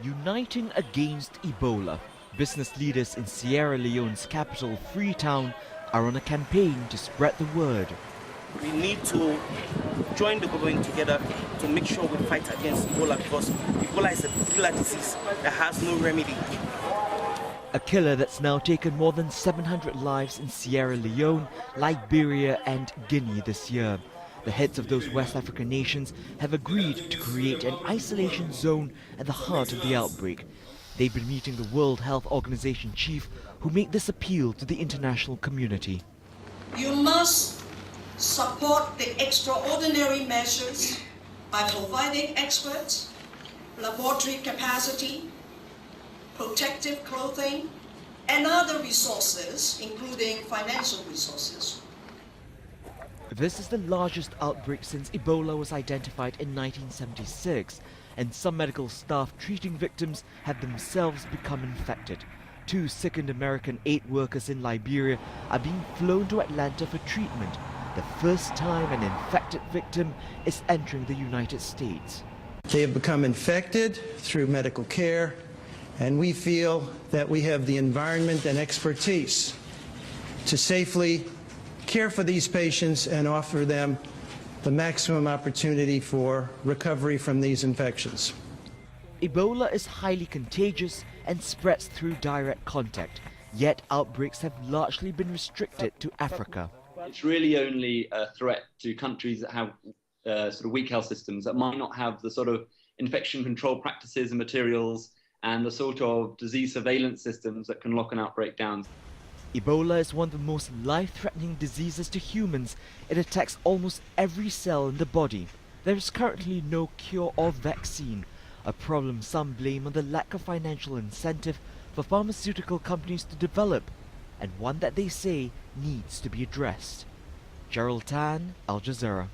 Uniting against Ebola, business leaders in Sierra Leone's capital, Freetown, are on a campaign to spread the word. We need to join the government together to make sure we fight against Ebola, because Ebola is a killer disease that has no remedy. A killer that's now taken more than 700 lives in Sierra Leone, Liberia and Guinea this year. The heads of those West African nations have agreed to create an isolation zone at the heart of the outbreak. They've been meeting the World Health Organization chief, who made this appeal to the international community. You must support the extraordinary measures by providing experts, laboratory capacity, protective clothing, and other resources, including financial resources. This is the largest outbreak since Ebola was identified in 1976, and some medical staff treating victims have themselves become infected. 2 sickened American aid workers in Liberia are being flown to Atlanta for treatment, the first time an infected victim is entering the United States. They have become infected through medical care, and we feel that we have the environment and expertise to safely care for these patients and offer them the maximum opportunity for recovery from these infections. Ebola is highly contagious and spreads through direct contact, yet outbreaks have largely been restricted to Africa. It's really only a threat to countries that have sort of weak health systems, that might not have the sort of infection control practices and materials and the sort of disease surveillance systems that can lock an outbreak down. Ebola is one of the most life-threatening diseases to humans. It attacks almost every cell in the body. There is currently no cure or vaccine, a problem some blame on the lack of financial incentive for pharmaceutical companies to develop, and one that they say needs to be addressed. Gerald Tan, Al Jazeera.